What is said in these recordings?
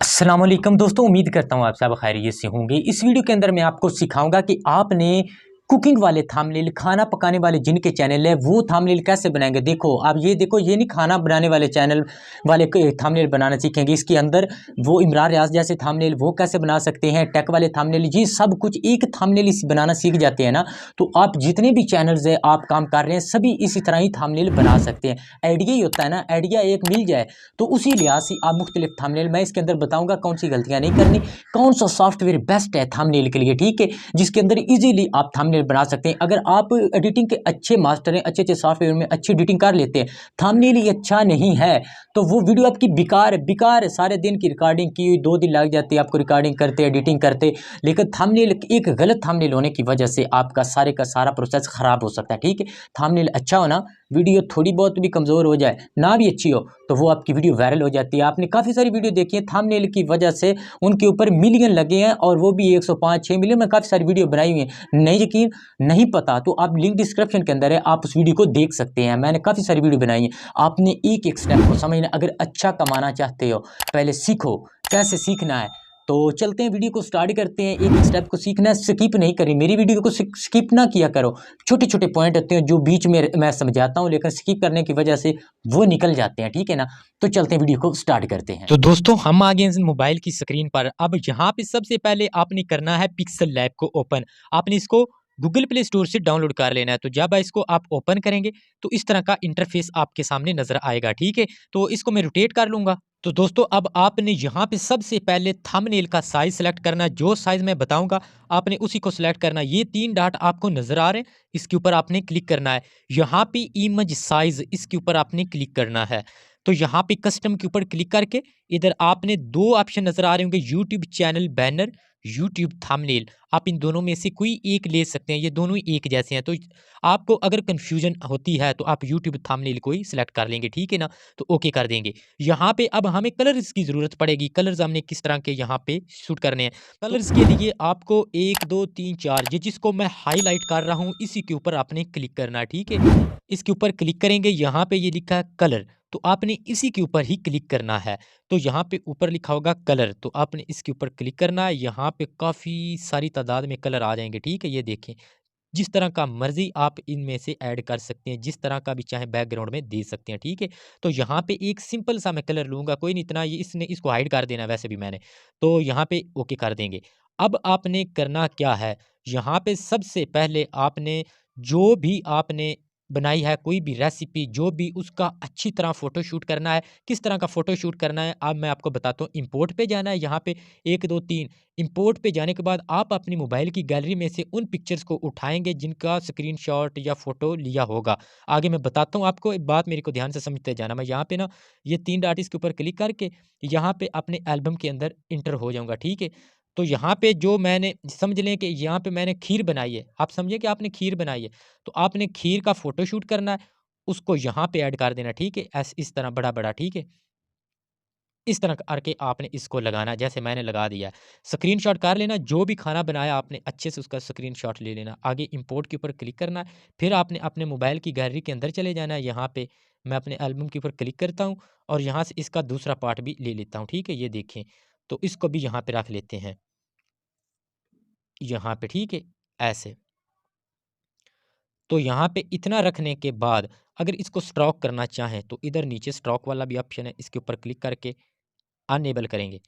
अस्सलाम वालेकुम दोस्तों, उम्मीद करता हूँ आप सब खैरियत से होंगे। इस वीडियो के अंदर मैं आपको सिखाऊंगा कि आपने कुकिंग वाले थंबनेल, खाना पकाने वाले जिनके चैनल है वो थंबनेल कैसे बनाएंगे। देखो आप ये देखो, ये नहीं खाना बनाने वाले चैनल वाले थंबनेल बनाना सीखेंगे। इसके अंदर वो इमरान रियाज जैसे थंबनेल वो कैसे बना सकते हैं, टेक वाले थंबनेल, ये सब कुछ एक थंबनेल बनाना सीख जाते हैं ना, तो आप जितने भी चैनल्स है आप काम कर रहे हैं सभी इसी तरह ही थंबनेल बना सकते हैं। आइडिया ही होता है ना, आइडिया एक मिल जाए तो उसी लिहाज से आप मुख्तलिफ थंबनेल, मैं इसके अंदर बताऊंगा कौन सी गलतियां नहीं करनी, कौन सा सॉफ्टवेयर बेस्ट है थंबनेल के लिए, ठीक है, जिसके अंदर इजीली आप थंबनेल बना सकते हैं। अगर आप एडिटिंग के अच्छे मास्टर हैं, अच्छे अच्छे सॉफ्टवेयर में अच्छी एडिटिंग कर लेते हैं, थंबनेल ही अच्छा नहीं है तो वो वीडियो आपकी बेकार है। बेकार है, सारे दिन की रिकॉर्डिंग की हुई 2 दिन लग जाती है आपको रिकॉर्डिंग करते एडिटिंग करते, लेकिन थंबनेल, एक गलत थंबनेल होने की वजह से आपका सारे का सारा प्रोसेस खराब हो सकता है, ठीक है। थंबनेल अच्छा हो ना, वीडियो थोड़ी बहुत भी कमज़ोर हो जाए ना भी अच्छी हो तो वो आपकी वीडियो वायरल हो जाती है। आपने काफ़ी सारी वीडियो देखी है, थंबनेल की वजह से उनके ऊपर मिलियन लगे हैं, और वो भी 105-6 मिलियन में काफ़ी सारी वीडियो बनाई हुई है। नहीं यकीन नहीं पता तो आप लिंक डिस्क्रिप्शन के अंदर है, आप उस वीडियो को देख सकते हैं। मैंने काफ़ी सारी वीडियो बनाई है। आपने एक एक स्टेप को समझना। अगर अच्छा कमाना चाहते हो पहले सीखो कैसे सीखना है। तो चलते हैं, वीडियो को स्टार्ट करते हैं। एक एक स्टेप को सीखना है, स्किप नहीं करें, मेरी वीडियो को स्किप ना किया करो। छोटे छोटे पॉइंट होते हैं जो बीच में मैं समझाता हूँ, लेकिन स्किप करने की वजह से वो निकल जाते हैं, ठीक है ना। तो चलते हैं, वीडियो को स्टार्ट करते हैं। तो दोस्तों हम आ गए हैं मोबाइल की स्क्रीन पर। अब यहाँ पे सबसे पहले आपने करना है पिक्सल लैब को ओपन। आपने इसको गूगल प्ले स्टोर से डाउनलोड कर लेना है। तो जब इसको आप ओपन करेंगे तो इस तरह का इंटरफेस आपके सामने नजर आएगा, ठीक है। तो इसको मैं रोटेट कर लूंगा। तो दोस्तों अब आपने यहाँ पे सबसे पहले थंबनेल का साइज सेलेक्ट करना है। जो साइज मैं बताऊंगा आपने उसी को सिलेक्ट करना है। ये 3 डॉट आपको नजर आ रहे हैं, इसके ऊपर आपने क्लिक करना है। यहाँ पे इमेज साइज, इसके ऊपर आपने क्लिक करना है। तो यहाँ पे कस्टम के ऊपर क्लिक करके इधर आपने 2 ऑप्शन नजर आ रहे होंगे, YouTube channel banner, YouTube thumbnail. आप इन दोनों में से कोई एक ले सकते हैं, ये दोनों ही एक जैसे हैं। तो आपको अगर कंफ्यूजन होती है तो आप यूट्यूब थंबनेल को ही सिलेक्ट कर लेंगे, ठीक है ना। तो ओके कर देंगे। यहाँ पे अब हमें कलर्स की जरूरत पड़ेगी। कलर्स हमने किस तरह के यहाँ पे शूट करने हैं। कलर्स के लिए आपको 1 2 3 4, ये जिसको मैं हाईलाइट कर रहा हूँ इसी के ऊपर आपने क्लिक करना है, ठीक है। इसके ऊपर क्लिक करेंगे, यहाँ पे ये लिखा है कलर, तो आपने इसी के ऊपर ही क्लिक करना है। तो यहाँ पे ऊपर लिखा होगा कलर, तो आपने इसके ऊपर क्लिक करना है। यहाँ पे काफ़ी सारी तादाद में कलर आ जाएंगे, ठीक है। ये देखें, जिस तरह का मर्जी आप इनमें से ऐड कर सकते हैं, जिस तरह का भी चाहे बैकग्राउंड में दे सकते हैं, ठीक है। तो यहाँ पे एक सिंपल सा मैं कलर लूंगा, कोई नहीं इतना, ये इसने इसको हाइड कर देना वैसे भी मैंने। तो यहाँ पे ओके कर देंगे। अब आपने करना क्या है, यहाँ पे सबसे पहले आपने जो भी आपने बनाई है कोई भी रेसिपी, जो भी उसका अच्छी तरह फोटो शूट करना है। किस तरह का फोटो शूट करना है अब मैं आपको बताता हूँ। इंपोर्ट पे जाना है, यहाँ पे 1 2 3। इंपोर्ट पे जाने के बाद आप अपनी मोबाइल की गैलरी में से उन पिक्चर्स को उठाएंगे जिनका स्क्रीनशॉट या फोटो लिया होगा। आगे मैं बताता हूँ आपको, एक बात मेरे को ध्यान से समझते जाना। मैं यहाँ पे ना ये 3 डॉट इसके ऊपर क्लिक करके यहाँ पे अपने एल्बम के अंदर इंटर हो जाऊंगा, ठीक है। तो यहाँ पे जो मैंने समझ लें कि यहाँ पे मैंने खीर बनाई है, आप समझिए कि आपने खीर बनाई है, तो आपने खीर का फोटो शूट करना है, उसको यहाँ पे ऐड कर देना, ठीक है। ऐसे इस तरह बड़ा बड़ा, ठीक है। इस तरह करके आपने इसको लगाना है, जैसे मैंने लगा दिया। स्क्रीनशॉट कर लेना, जो भी खाना बनाया आपने अच्छे से उसका स्क्रीनशॉट ले लेना। आगे इंपोर्ट के ऊपर क्लिक करना है, फिर आपने अपने मोबाइल की गैलरी के अंदर चले जाना है। यहाँ पे मैं अपने एल्बम के ऊपर क्लिक करता हूँ और यहाँ से इसका दूसरा पार्ट भी ले लेता हूँ, ठीक है। ये देखें, तो इसको भी यहाँ पे रख लेते हैं, यहाँ पे, ठीक है, ऐसे। तो यहाँ पे इतना रखने के बाद अगर इसको स्ट्रोक करना चाहें तो इधर नीचे स्ट्रोक वाला भी ऑप्शन है, इसके ऊपर क्लिक करके अनेबल करेंगे।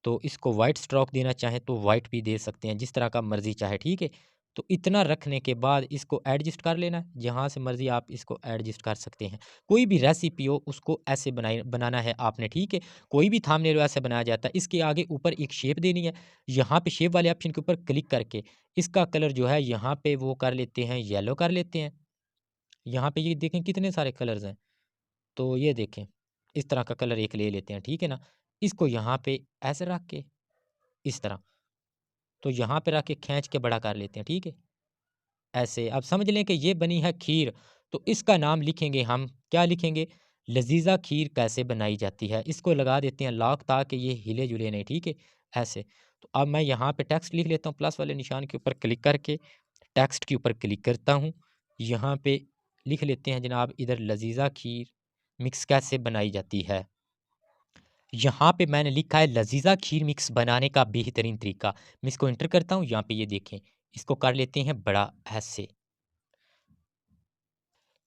तो इसको वाइट स्ट्रोक देना चाहें तो वाइट भी दे सकते हैं, जिस तरह का मर्ज़ी चाहे, ठीक है। तो इतना रखने के बाद इसको एडजस्ट कर लेना है, जहाँ से मर्ज़ी आप इसको एडजस्ट कर सकते हैं। कोई भी रेसिपी हो उसको ऐसे बनाना है आपने, ठीक है। कोई भी थंबनेल ऐसे बनाया जाता है। इसके आगे ऊपर एक शेप देनी है, यहाँ पे शेप वाले ऑप्शन के ऊपर क्लिक करके इसका कलर जो है यहाँ पे वो कर लेते हैं, येलो कर लेते हैं। यहाँ पे ये देखें कितने सारे कलर्स हैं, तो ये देखें इस तरह का कलर एक ले लेते हैं, ठीक है ना। इसको यहाँ पे ऐसे रख के इस तरह, तो यहाँ पे रख के खींच के बड़ा कर लेते हैं, ठीक है। ऐसे अब समझ लें कि ये बनी है खीर, तो इसका नाम लिखेंगे हम, क्या लिखेंगे, लजीजा खीर कैसे बनाई जाती है। इसको लगा देते हैं लॉक ताकि ये हिले जुले नहीं, ठीक है, ऐसे। तो अब मैं यहाँ पे टेक्स्ट लिख लेता हूँ, प्लस वाले निशान के ऊपर क्लिक करके टेक्स्ट के ऊपर क्लिक करता हूँ। यहाँ पे लिख लेते हैं जनाब इधर लजीजा खीर मिक्स कैसे बनाई जाती है। यहाँ पे मैंने लिखा है लजीजा खीर मिक्स बनाने का बेहतरीन तरीका। मैं इसको एंटर करता हूँ, यहाँ पे ये देखें, इसको कर लेते हैं बड़ा ऐसे।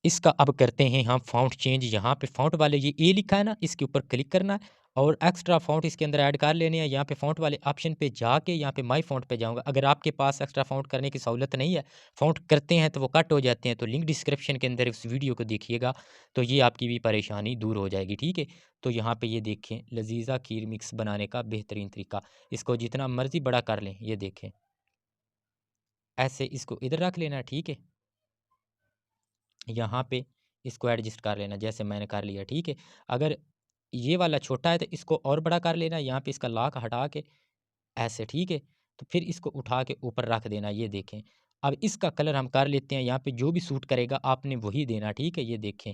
इसका अब करते हैं हम फ़ॉन्ट चेंज। यहाँ पे फ़ॉन्ट वाले ये ए लिखा है ना, इसके ऊपर क्लिक करना है और एक्स्ट्रा फ़ॉन्ट इसके अंदर ऐड कर लेने हैं। यहाँ पे फ़ॉन्ट वाले ऑप्शन पे जाके यहाँ पे माय फ़ॉन्ट पे जाऊँगा। अगर आपके पास एक्स्ट्रा फ़ॉन्ट करने की सहूलत नहीं है, फ़ॉन्ट करते हैं तो वो कट हो जाते हैं, तो लिंक डिस्क्रिप्शन के अंदर उस वीडियो को देखिएगा, तो ये आपकी भी परेशानी दूर हो जाएगी, ठीक है? तो यहाँ पे ये देखें लज़ीज़ा खीर मिक्स बनाने का बेहतरीन तरीका। इसको जितना मर्ज़ी बड़ा कर लें, ये देखें। ऐसे इसको इधर रख लेना, ठीक है? यहाँ पे इसको एडजस्ट कर लेना जैसे मैंने कर लिया, ठीक है। अगर ये वाला छोटा है तो इसको और बड़ा कर लेना, यहाँ पे इसका लॉक हटा के ऐसे, ठीक है। तो फिर इसको उठा के ऊपर रख देना, ये देखें। अब इसका कलर हम कर लेते हैं, यहाँ पे जो भी सूट करेगा आपने वही देना, ठीक है, ये देखें।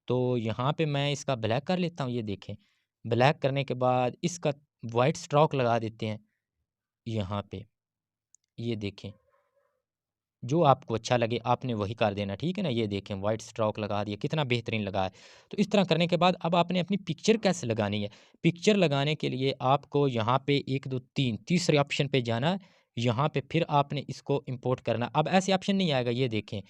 तो यहाँ पे मैं इसका ब्लैक कर लेता हूँ, ये देखें। ब्लैक करने के बाद इसका व्हाइट स्ट्रोक लगा देते हैं यहाँ पे, ये देखें। जो आपको अच्छा लगे आपने वही कर देना, ठीक है ना? ये देखें व्हाइट स्ट्रोक लगा दिया, कितना बेहतरीन लगा है। तो इस तरह करने के बाद अब आपने अपनी पिक्चर कैसे लगानी है? पिक्चर लगाने के लिए आपको यहाँ पे 1, 2, 3 तीसरे ऑप्शन पे जाना है। यहाँ पे फिर आपने इसको इम्पोर्ट करना। अब ऐसे ऑप्शन नहीं आएगा, ये देखें।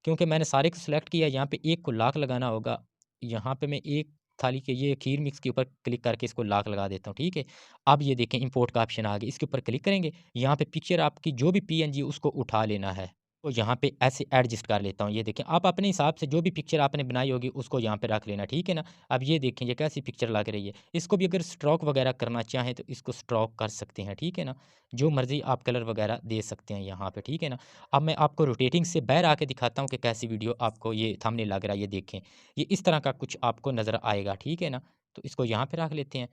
क्योंकि मैंने सारे को सिलेक्ट किया, यहाँ पे एक को लॉक लगाना होगा। यहाँ पे मैं एक थाली के ये खीर मिक्स के ऊपर क्लिक करके इसको लॉक लगा देता हूँ, ठीक है? अब ये देखें इम्पोर्ट का ऑप्शन आ गया, इसके ऊपर क्लिक करेंगे। यहाँ पे पिक्चर आपकी जो भी पीएनजी उसको उठा लेना है। तो यहाँ पे ऐसे एडजस्ट कर लेता हूँ, ये देखें। आप अपने हिसाब से जो भी पिक्चर आपने बनाई होगी उसको यहाँ पे रख लेना, ठीक है ना? अब ये देखें ये कैसी पिक्चर लग रही है। इसको भी अगर स्ट्रोक वगैरह करना चाहें तो इसको स्ट्रोक कर सकते हैं, ठीक है ना? जो मर्ज़ी आप कलर वगैरह दे सकते हैं यहाँ पे, ठीक है ना? अब मैं आपको रोटेटिंग से बाहर आके दिखाता हूँ कि कैसी वीडियो आपको ये थंबनेल लग रहा है, ये देखें। ये इस तरह का कुछ आपको नज़र आएगा, ठीक है ना? तो इसको यहाँ पे रख लेते हैं।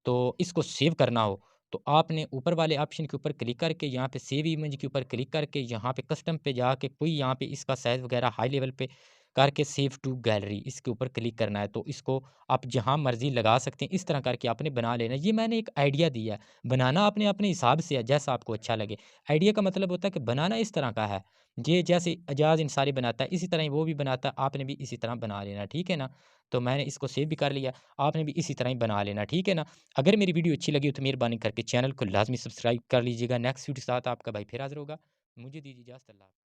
तो इसको सेव करना हो तो आपने ऊपर वाले ऑप्शन के ऊपर क्लिक करके यहाँ पे सेव इमेज के ऊपर क्लिक करके यहाँ पे कस्टम पे जाके कोई यहाँ पे इसका साइज़ वगैरह हाई लेवल पे करके सेव टू गैलरी इसके ऊपर क्लिक करना है। तो इसको आप जहाँ मर्ज़ी लगा सकते हैं, इस तरह करके आपने बना लेना है। ये मैंने एक आइडिया दिया है, बनाना आपने अपने हिसाब से है, जैसा आपको अच्छा लगे। आइडिया का मतलब होता है कि बनाना इस तरह का है, ये जैसे एजाज़ अंसारी बनाता है, इसी तरह ही वो भी बनाता है, आपने भी इसी तरह बना लेना, ठीक है ना? तो मैंने इसको सेव भी कर लिया, आपने भी इसी तरह ही बना लेना, ठीक है ना? अगर मेरी वीडियो अच्छी लगी हो तो मेहरबानी करके चैनल को लाज़मी सब्सक्राइब कर लीजिएगा। नेक्स्ट वीडियो के साथ आपका भाई फिर हाज़िर होगा। मुझे दीजिए इजाज़त। अल्लाह हाफ़िज़।